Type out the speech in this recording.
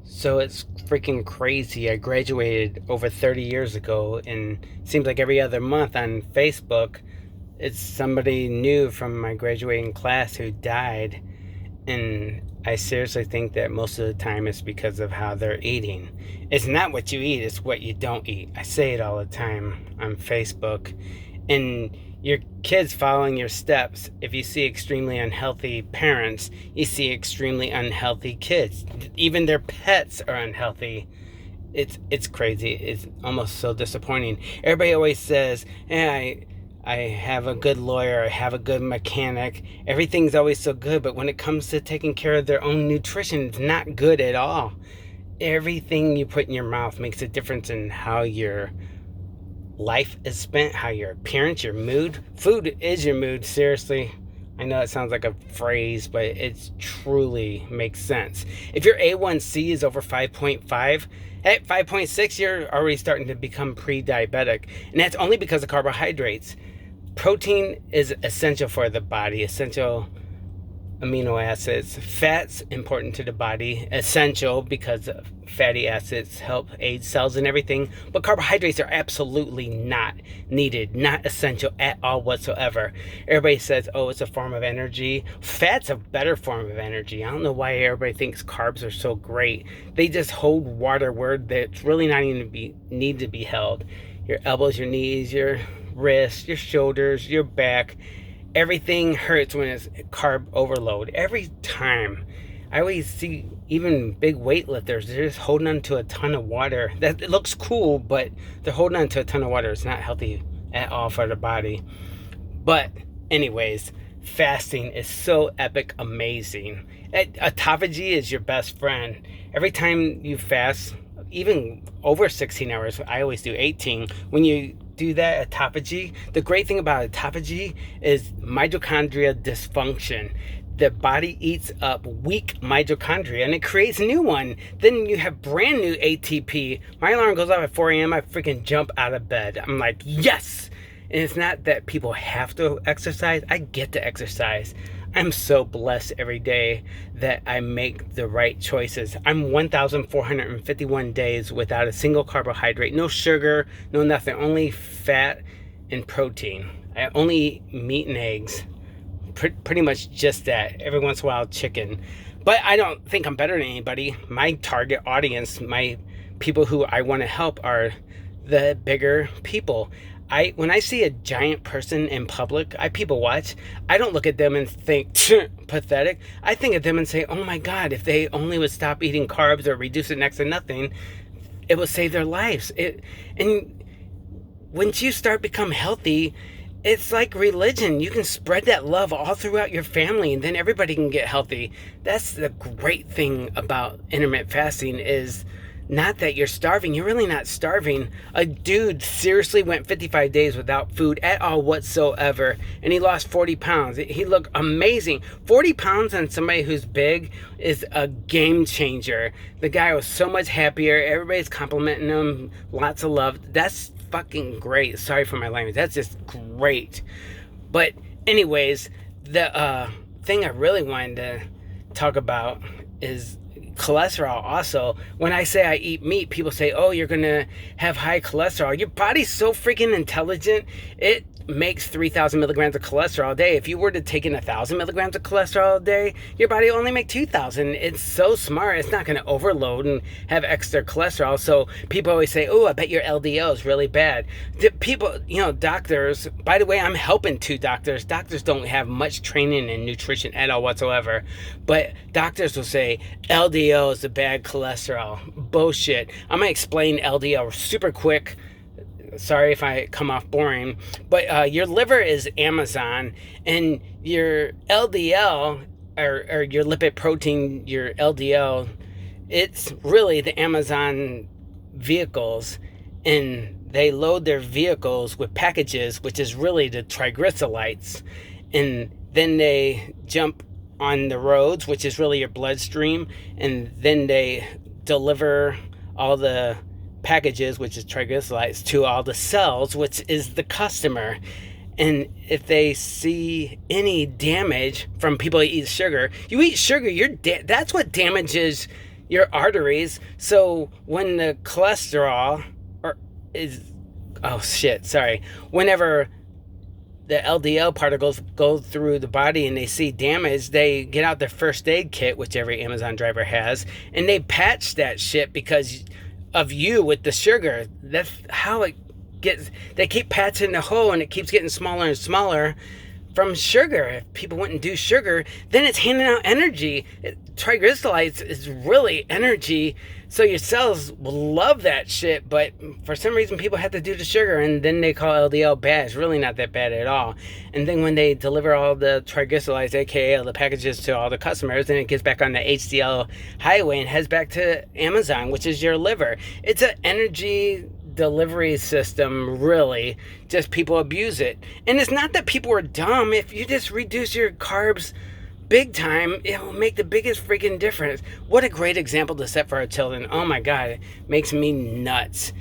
So it's freaking crazy. I graduated over 30 years ago, and it seems like every other month on Facebook, it's somebody new from my graduating class who died. And I seriously think that most of the time it's because of how they're eating. It's not what you eat, it's what you don't eat. I say it all the time on Facebook. And your kids following your steps, if you see extremely unhealthy parents, you see extremely unhealthy kids. Even their pets are unhealthy. It's crazy. It's almost so disappointing. Everybody always says, "Hey, I have a good lawyer, I have a good mechanic. Everything's always so good," but when it comes to taking care of their own nutrition, it's not good at all. Everything you put in your mouth makes a difference in how your life is spent, how your appearance, your mood. Food is your mood, seriously. I know it sounds like a phrase, but it truly makes sense. If your A1C is over 5.5, at 5.6, you're already starting to become pre-diabetic. And that's only because of carbohydrates. Protein is essential for the body, essential amino acids. Fats important to the body, essential because fatty acids help aid cells and everything, but carbohydrates are absolutely not needed, not essential at all whatsoever. Everybody says, oh, it's a form of energy. Fat's a better form of energy. I don't know why everybody thinks carbs are so great. They just hold water where that's really not even need to be held. Your elbows, your knees, your wrists, your shoulders, your back, everything hurts when it's carb overload. Every time. I always see even big weightlifters, they're just holding on to a ton of water. That it looks cool, but they're holding on to a ton of water. It's not healthy at all for the body. But anyways, fasting is so epic amazing. Autophagy is your best friend. Every time you fast, even over 16 hours, I always do 18. When you do that autophagy, the great thing about autophagy is mitochondria dysfunction. The body eats up weak mitochondria and it creates a new one. Then you have brand new ATP. My alarm goes off at 4 a.m. I freaking jump out of bed. I'm like, yes! And it's not that people have to exercise. I get to exercise. I'm so blessed every day that I make the right choices. I'm 1,451 days without a single carbohydrate, no sugar, no nothing, only fat and protein. I only eat meat and eggs, pretty much just that. Every once in a while, chicken. But I don't think I'm better than anybody. My target audience, my people who I want to help are the bigger people. When I see a giant person in public, I people watch. I don't look at them and think pathetic. I think of them and say, oh my God, if they only would stop eating carbs or reduce it next to nothing, it would save their lives. And once you start become healthy, it's like religion. You can spread that love all throughout your family, and then everybody can get healthy. That's the great thing about intermittent fasting is not that you're starving. You're really not starving. A dude seriously went 55 days without food at all whatsoever, and he lost 40 pounds. He looked amazing. 40 pounds on somebody who's big is a game changer. The guy was so much happier. Everybody's complimenting him. Lots of love. That's fucking great. Sorry for my language. That's just great. But anyways, the thing I really wanted to talk about is cholesterol. Also, when I say I eat meat, people say, oh, you're gonna have high cholesterol. Your body's so freaking intelligent, it makes 3,000 milligrams of cholesterol a day. If you were to take in 1,000 milligrams of cholesterol a day, your body will only make 2,000. It's so smart. It's not going to overload and have extra cholesterol. So people always say, oh, I bet your LDL is really bad. People, doctors, by the way, I'm helping 2 doctors. Doctors don't have much training in nutrition at all whatsoever. But doctors will say LDL is a bad cholesterol. Bullshit. I'm going to explain LDL super quick. Sorry if I come off boring, but your liver is Amazon, and your LDL, or your lipid protein, your LDL, it's really the Amazon vehicles, and they load their vehicles with packages, which is really the triglycerides, and then they jump on the roads, which is really your bloodstream, and then they deliver all the packages, which is triglycerides, to all the cells, which is the customer. And if they see any damage from people who eat sugar, you eat sugar, that's what damages your arteries. So when the cholesterol or is oh shit, sorry. Whenever the LDL particles go through the body and they see damage, they get out their first aid kit, which every Amazon driver has, and they patch that shit because of you with the sugar. That's how it gets. They keep patching the hole and it keeps getting smaller and smaller from sugar. If people wouldn't do sugar, then it's handing out energy. Triglycerides is really energy, so your cells will love that shit, but for some reason people have to do the sugar, and then they call LDL bad. It's really not that bad at all. And then when they deliver all the triglycerides, aka all the packages, to all the customers, then it gets back on the HDL highway and heads back to Amazon, which is your liver. It's an energy delivery system, really. Just people abuse it. And it's not that people are dumb. If you just reduce your carbs big time, it will make the biggest freaking difference. What a great example to set for our children. Oh my God, it makes me nuts.